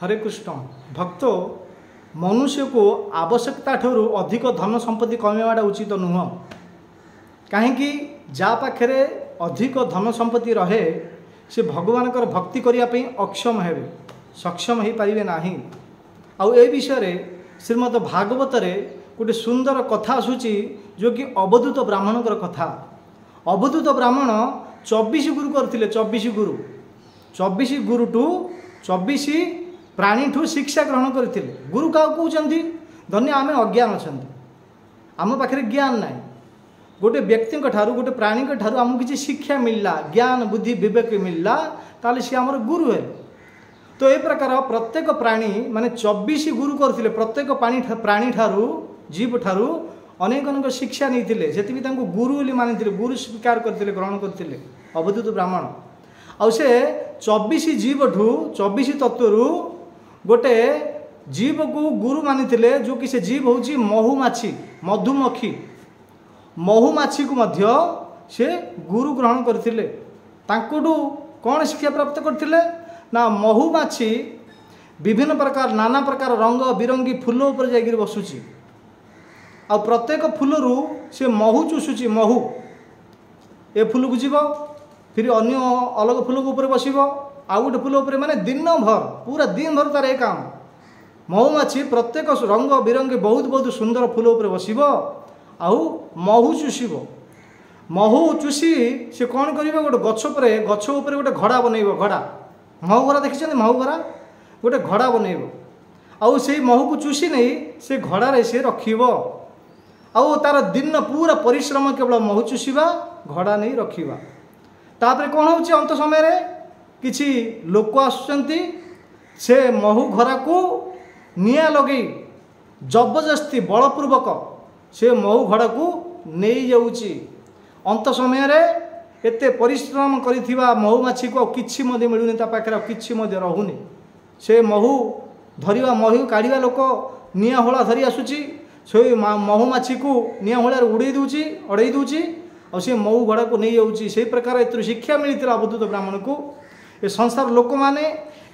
हरे कृष्ण भक्त मनुष्य को आवश्यकता ठूर अधिक धन संपत्ति कमेवाटा उचित नुह कहीं जा पाखे अधिक धन संपत्ति रहे से भगवान भक्ति करने अक्षम हे सक्षम हो पारे ना। आउ ए विषय श्रीमद भागवत गोटे सुंदर कथा आसूची जो कि अवधूत ब्राह्मण कथा। अवधूत ब्राह्मण 24 गुरु करथिले 24 गुरु 24 गुरु टू 24 प्राणी ठू शिक्षा ग्रहण करते। गुरु क्या कहते धन्य आम अज्ञान अच्छा आम पाखे ज्ञान ना गोटे व्यक्ति गोटे प्राणी ठारू आमको किसी शिक्षा मिलला ज्ञान बुद्धि विवेक मिलला ताले सी आमर गुरु है। तो ये प्रकार प्रत्येक प्राणी माने 24 गुरु करथिले प्रत्येक प्राणी ठारू जीव ठारू अनेक अनेक शिक्षा नहीं से गुरु बोली मानी गुरु स्वीकार करते ग्रहण करते अवधूत ब्राह्मण। आउ से 24 जीव ठू 24 तत्व गोटे जीव को गुरु मानी जो कि से जीव हूँ महुमाछी मधुमक्खी महुमाछी को मध्य से गुरु ग्रहण करते कौन शिक्षा प्राप्त करते ना महुमाछी विभिन्न प्रकार नाना प्रकार रंग बिरंगी फूल उपर जाकर बसुची आ प्रत्येक फूल से महू चुषुची महू ए फूल को जीव फिर अन्य अलग फूल ऊपर बसब आउ गोटे फूल उपर माने दिन भर पूरा दिन भर तार एक काम महुमाछी प्रत्येक रंग बिरंगी बहुत बहुत सुंदर फूल उपर बसब आउ महू चुषब महू चुषी से कौन कर गोटे गछ उपर गोटे घड़ा बनइब घड़ा महू घड़ा देखिए महू घड़ा गोटे घड़ा बनइब आउ से महू को चुषी नहीं से घड़ारे से रखिब आउ तार दिन पूरा परिश्रम केवल महू चुषा घड़ा नहीं रखा। तापर कौन हो अंत समय किसी लोक आसुचंती से महू घरा को निया लगे जबरदस्ती बलपूर्वक से महू घड़ा को नहीं जाऊँगी। अंत समय एते परिश्रम करिथिबा महुमाछी को किछि मधे मिलुनी पाखे किछि मधे रहुनी से महू धरिबा महू काढ़िबा लोक निया होला धरी आसुची से महुमाछी को निया होला उड़े दूची अड़े दूची और से महू घड़ा को नहीं जाऊँगी। से प्रकार एत शिक्षा मिलता अवधूत ब्राह्मण को ए संसार लोक माने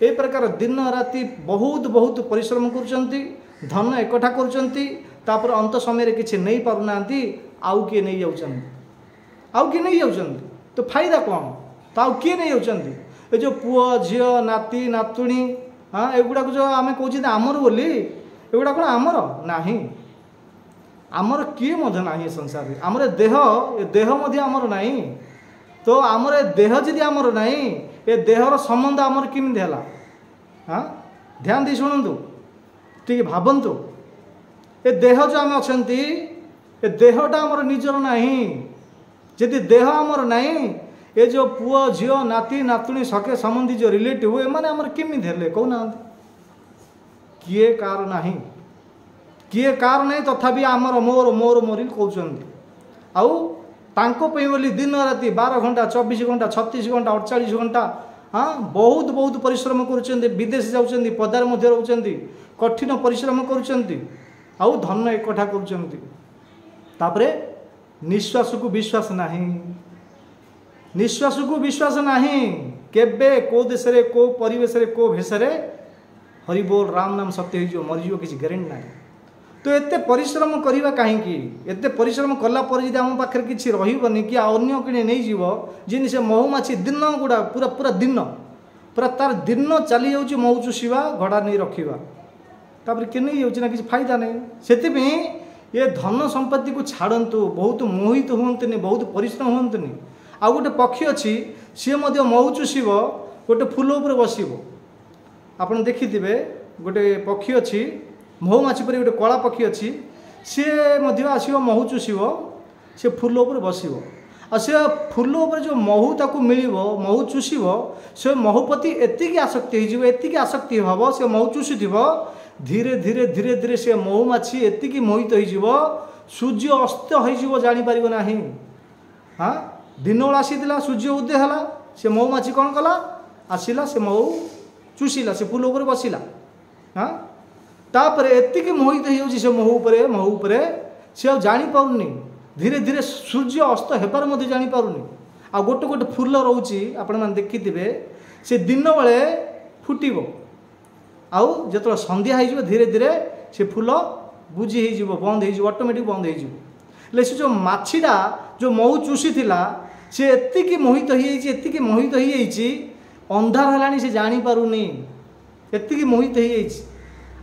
ए प्रकार दिन राति बहुत बहुत परिश्रम करुचंती धन एकठा करुचंती तापर अंत समय किछि नहीं पारुना आउ किए नहीं जाउचंती आउ किए नहीं जाउचंती तो फायदा कौन तो आउ किए नहीं जाउचंती ए जो पुओ झियो नाती नातुणी हाँ एगुड़ा जो आम कौचे आमर बोली एगुड़ा कौन आमर नाही आमर किए मध्य नाही संसार में आमर देह मध्य आमर नाही तो आमर देह जदि आमर नाही ए देहर संबंध आमर केमिति हला हाँ ध्यान दे शुणु टी भावतु ए देह जो आम अच्छा ए देहटा आमर निजर नाही जदि देह आमर नाही ए जो पुओ झियो नाती नातुणी सखे संबंधी जो रिलेटिव एमाने आमर केमिति हेले कहूना किए कार नाही किए कार नहीं तथापि आमर मोर मोर मोरी कहते आउ तांको पे बोली दिन राति 12 घंटा 24 घंटा 36 घंटा 48 घंटा हाँ बहुत बहुत परिश्रम करुँच विदेश जाऊँच पदार मध्य रोच कठिन परिश्रम करुँच आउ धन एकठा करुँच निश्वास को विश्वास नहीं निश्वास को विश्वास नहीं केबे को देश रे को परिवेश रे को भेष हरि बोल राम नाम सत्य हो मरीज किसी ग्यारेंटी ना। तो एते परिश्रम करवा कहीं एते परिश्रम कला पर जब आम पाखे किसी रही कि अन्य कि नहीं जीव जिन से महुमाछी दिन गुड़ा पूरा पूरा दिन पूरा तार दिन चली जाऊँगी महू चुषा घड़ा नहीं रखा तापर कि नहीं जाऊँगी ना किसी फायदा नहीं से ये धन संपत्ति को छाड़तु बहुत मोहित हुंतुनि बहुत परिश्रम हुंतुनि। आउ गोटे पक्षी अच्छी सी महू चुषब गोटे फूल उपर बसब आपड़ देखिथे गोटे पक्षी अच्छी महुमाछी पर गोटे कला पक्षी अच्छी सी आसो महू चुषब से फूल उपर बसब आ से फूल उपर जो महू ताकू मिल महू चुषब से महू प्रति एतिकी आसक्ति होती आसक्ति हम से महू चुषुव धीरे धीरे धीरे धीरे से महुमाछी एतिकी मोहित हो सूर्य अस्त हो जापर ना। हाँ दिन बेला आसीला सूर्य उदय है से महुमाछी कौन कला आसला से महू चुषिला से फूल उपर बसला हाँ तापर एतिकी मोहित हो महू उपर से जापारे धीरे धीरे सूर्य अस्त होबार जापारे आ गोटे गोटे फूल रोचे आपण देखिथे से दिन बेले फुटब आउ जो संध्या हो धीरे धीरे से फूल बुझी हो बंद हो ऑटोमेटिक बंद हो से जो माछीटा जो मऊ चूसी थिला से एतिकी मोहित होती मोहित हो अंधार है से जानीपारूनी एतिकी मोहित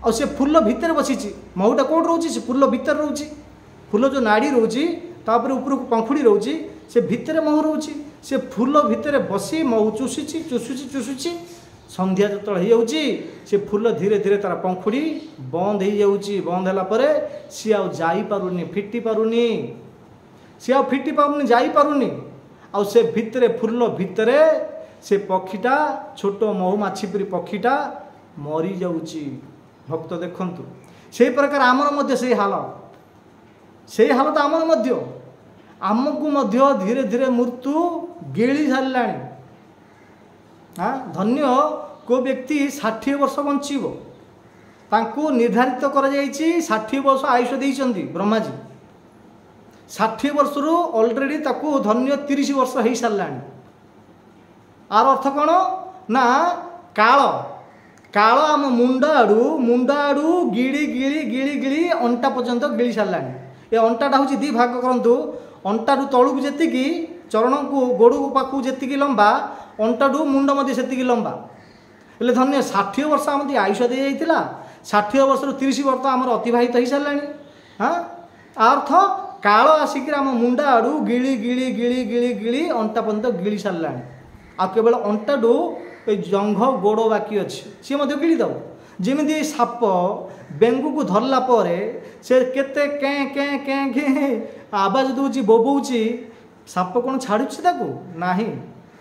हो से फूल भितर बसी मऊटा कौट रोचे से फूल भितर रोचे फूल जो नाड़ी रोचे तापर ऊपर पंखुड़ी रोचे से भितर महू रोचे से फूल भितर बसी महू चूसुची चूसुची चूसुची संध्या जो से फूल धीरे धीरे तार पंखुड़ी बंद हो बंद है सी आईपारूनी फिटी पारूनी सी आ फिटी पारूनी जाईपारूनी आ से भितरे फूल भितरे से पक्षीटा छोट महुमाछी परी पक्षीटा मरी जाऊँगी भक्त देखंतु से प्रकार आमर से हालत आमर आमको धीरे धीरे मृत्यु गिली सारा हाँ धन्य को व्यक्ति 60 वर्ष बंचीबो तांको निर्धारित कर 60 वर्ष आयुष देइचंदी ब्रह्माजी 60 वर्ष रु ऑलरेडी ताको धन्य 30 वर्ष हो सारा आर अर्थ कौन ना काल काल आम मुंड आड़ू गिड़ी गिड़ी गिड़ी गिड़ी अंटा पर्यंत गिड़ी सारा ये अंटाटा हूँ दी भाग करंतु अंटारू तलू जी चरण को गोड़ पाखु जी लंबा अंटारू मुंड से लंबा हेल्ले धन्य 60 वर्ष आम आयुष दी जाइला 60 वर्ष 30 वर्ष आम अतिवाहित हो सारा हाँ अर्थ काल आसिक आम मुंड आड़ू गिड़ी गिड़ी गिड़ी गिड़ी गिड़ी अंटा पर्यंत गिड़ी सारा आ केवल अंटाडू जंघ गोड़ बाकी अच्छी सी गिड़ी दब जमी साप बेंगू को धरला पर से केते कें कें कें कें आवाज दूची बोबौची साप कौन छाड़ुची ताकू नाही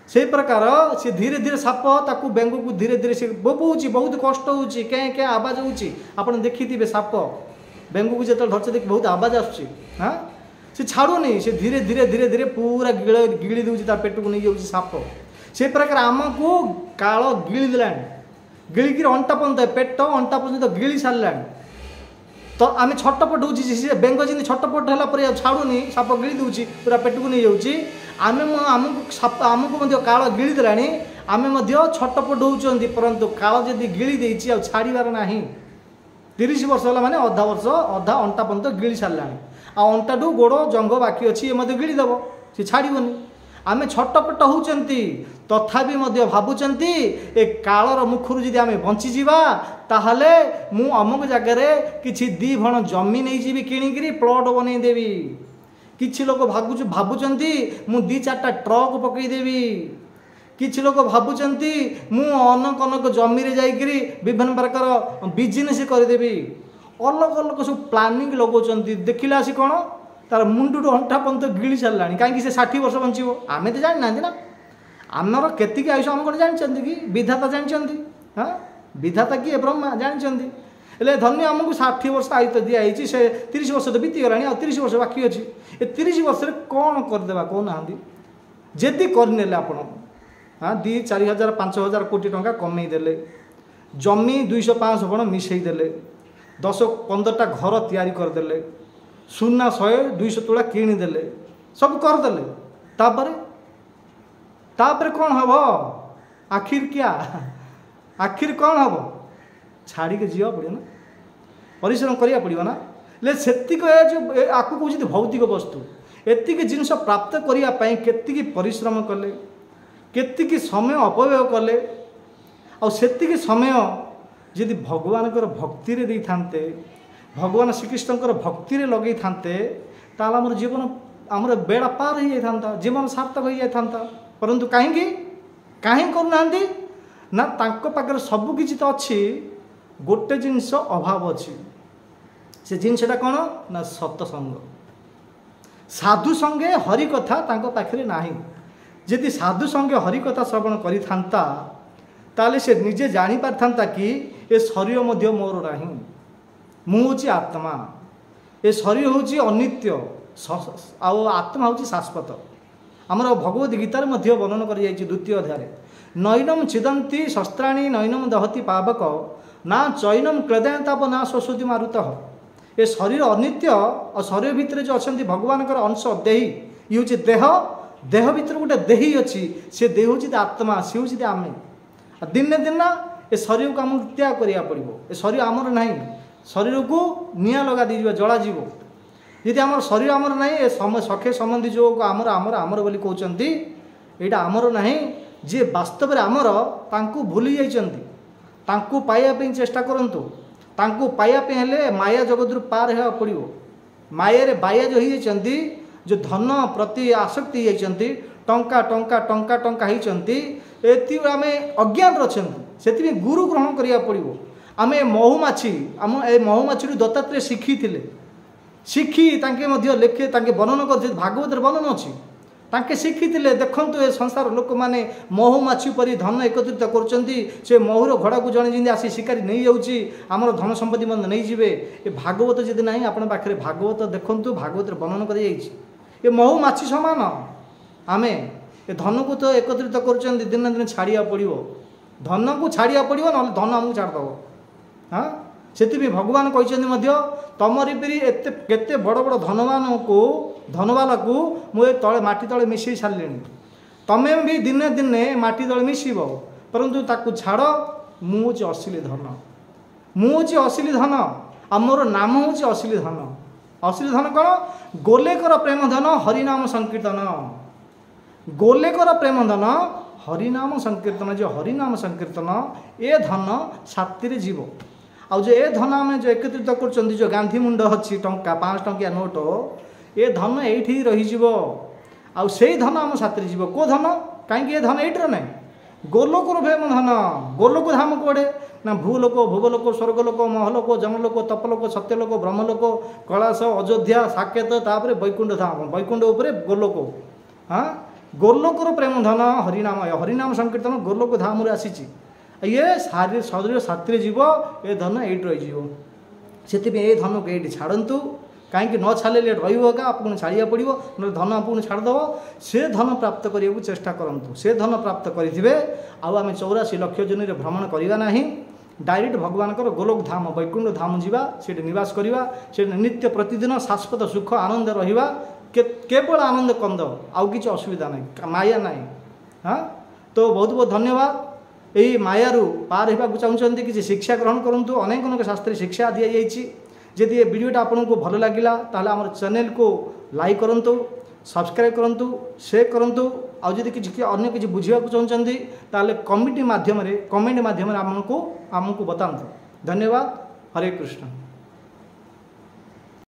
से प्रकार से धीरे धीरे साप ताकू बेंगू को धीरे धीरे से बोबौची बहुत कष्ट होची कें कें आवाज होची आपण देखिथिबे साप बेंगू को जेतल धरचे देख बहुत आवाज आछी हाँ से छाड़ुनी से धीरे धीरे धीरे धीरे पूरा गिड़ी दूची तार पेट को नहीं जाऊँगी साप से प्रकार आमको काल गिड़ी देलानी गिड़िकी अंटा पर्यंत पेट अंटा पर्यंत गिड़ी सारा तो आम छटपट हो बेंग जमी छटपट है छाड़ूनी साप गिड़ी दूची पूरा पेट को नहीं जाऊँगी आमको काल गिड़ी देलानी आम छटपट होती परंतु काल जदि गिड़ी देती आ छाड़बार ना 30 वर्ष है माने अधा वर्ष अधा अंटा पर्यंत गिड़ी सारा आ अंटाटू गोड़ जंग बाकी अच्छी ये गिड़ी देव सी छाड़बनी आम छटपट होती तथापि भावुंट ए कालर मुखर जी आम बंचीजा ताहले मु अमुक जगार कि दी भण जमी नहीं जी किणिकी प्लट बनईदेवी किसी लोग भावुंट मु 2-4टा ट्रक पकईदेवी किसी लोग भावुंट मु अनक अनक जमी जाकरी विभिन्न प्रकार बिजनेस करदेवी अलग अलग सब प्लानिंग लगौं देखिला आसी कौन तार मुंडू अंटा पर्यंत गिड़ी सारा कहीं से 60 वर्ष बंचो आम तो जाना ना आमर केतिकी आयुष आम कौन जानते कि विधाता जानते हाँ विधाता किए ब्रह्मा जानते हेल्ले धन्य आमको 60 वर्ष आयुष दिखाई से 30 वर्ष तो बीतीगला आ 30 वर्ष बाकी अच्छी ए 30 वर्ष कौन करदे कहना जदि करने आपण हाँ 2-4,000 5,000 कोटी टंका कमेदेले जमी 200-500 बण मिसईदेले 10-15टा घर तैयारी करदेले सुना 100-200 तोला किणीदेले सब करदेले तापर कौन हम आखिर क्या आखिर कौन हम छाड़ी के जीवा पड़ो ना परिश्रम करिया पड़ो ना ले सेतिक जो आपको कहते भौतिक वस्तु एतिक जिनस प्राप्त करने केतिकी परिश्रम कले केतिकी समय अपव्यय कले आतिक समय जदि भगवान भक्ति दे थांते भगवान श्रीकृष्ण भक्ति लगे थांते ताल आम जीवन आमर बेड़ा पार हो जाता जीवन सार्थक हो जाता परंतु कहीं कहीं करूना ना तांको पाखरे सबकि तो अच्छी गोटे जिनस अभाव अच्छी से जिनसटा कौन ना सत्संग साधु संगे हरि कथा तांको पाखरे नाही जदि साधु संगे हरि कथा श्रवण करि थांता ताले से निजे जानी पारथांता कि ए शरीर मध्य मोर नाही मु होची आत्मा ए शरीर होची अनित्य आउ आत्मा होची शाश्वत आमर भगवद गीतार मध्य वर्णन कर जाइछि 2य अध्याय नैनम छिदंती शस्त्राणी नैनम दहति पावक ना चैनम क्लदयताप ना शोषति मारुतः ए शरीर अनित्य और शरीर भितर जो अच्छा भगवान अंश देही ये हूँ देह देह भितर गोटे देही अच्छी से देह हूँ आत्मा सी हूँ आमे दिने दिन ए शरीर को आमको त्याग करिया पड़िबो। ए शरीर आमर नहीं, शरीर को निया लगा दीजिए जला जीव। यदि आम शरीर आमर नहीं, ए सखे संबंधी जो आमर आमर आमर बोली कहते यहाँ आमर नहीं, जी वास्तव में आमर तांकू भूली जाइछन्ति, तांकू पाइया पे चेष्टा करंतु, तांकू पाइया पे हेले माया जगत रु पार हेवा पड़िबो। माया रे बाया जो ही जाइछन्ति, जो धन प्रति आसक्ति जाइछन्ति, टंका टंका टंका टंका होइछन्ति, एति आमे अज्ञान रछन्ति, सेति गुरु ग्रहण करिया पड़िबो। आमे महुमाछी, आम ए महुमाछी दत्तात्रेय शिखी थिले, शिखी तांके मध्य लेखे तांके वर्णन कर भागवत वर्णन अच्छी, तांके शिखी थिले। देखंतु ए संसार लोक माने महुमाछी परी धन एकत्रित करछन्ति, से महुर घोड़ा को जणे जिंदे आसी शिकारी नहीं जाउची, हमर धन संपत्ति मन नहीं जिवे। ए भागवत जदि नहीं आपन पाखरे भागवत देखंतु, भागवत वर्णन कर जाइछि। ए महुमाछी समान आमे ए धन को तो एकत्रित करछन्ति, दिन दिन छाड़िया पड़िबो, धन को छाड़िया पड़िबो, न धन हमकु छाड़ दबो। हाँ से भगवान कहते तमरी पीरी एते केते बड़ बड़ धनवान को धनवाला को मुझे तले माटी तले मिसई सारे, तमें भी दिने दिने माटी तले मिसब, परंतु ताकू छाड़। मुझे असली धन, मुझे असली धन, आमर नाम हूँ असली धन। असली धन कौन? गोलेकर प्रेम धन हरिनाम संकीर्तन, गोलेकर प्रेम धन हरिनाम संकीर्तन। जो हरिनाम संकीर्तन ए धन साथी जीव। आउ जो ए धन आम जो एकत्रित कर जो गांधी मुंड अच्छी टंका 5 टंकिया नोट, ए धन ये रही आउ से धन आम साथी जीव। को धन कहीं धन ये ना गोलोक प्रेम धन। गोलोक धाम कौड़े ना भूलोक भुवलोक स्वर्गलोक महलोक जमलोक तपलोक सत्यलोक ब्रह्मलोक कैलास अयोध्या साकेत तापर वैकुंठ धाम, वैकुंठ उपरे गोलोक। हाँ गोलोकर प्रेम धन हरिनाम, हरिनाम संकीर्तन गोलोक धाम आसी। ये शारीर शरीर साथी जीव, ए धन ये रही से धन को ये छाड़ू। कहीं न छाड़े रहा आपको छाड़िया पड़ो, ना धन आपको छाड़देव। से धन प्राप्त करने को चेष्टा करूँ, से धन प्राप्त करेंगे। आम 84 लक्ष जन भ्रमण करवा ना, डायरेक्ट भगवान गोलोक धाम वैकुंठ धाम जावा, से निवास करवा, से नित्य प्रतिदिन शाश्वत सुख आनंद रहा, केवल आनंद कंद, आउ कि असुविधा ना, माया ना। हाँ तो बहुत बहुत धन्यवाद। यही मायारू पार होगा चाहते किसी शिक्षा ग्रहण करूँ। अनेक अनेक शास्त्री शिक्षा दी जाइए। जदि ये वीडियोटा आपको भल लगे ताहले आम चैनल को लाइक करूँ, सब्सक्राइब करूँ, शेयर करूँ। आदि किसी अन्य किसी बुझा चाहते ताहले कमेंट माध्यम आमको बतातु। धन्यवाद। हरे कृष्ण।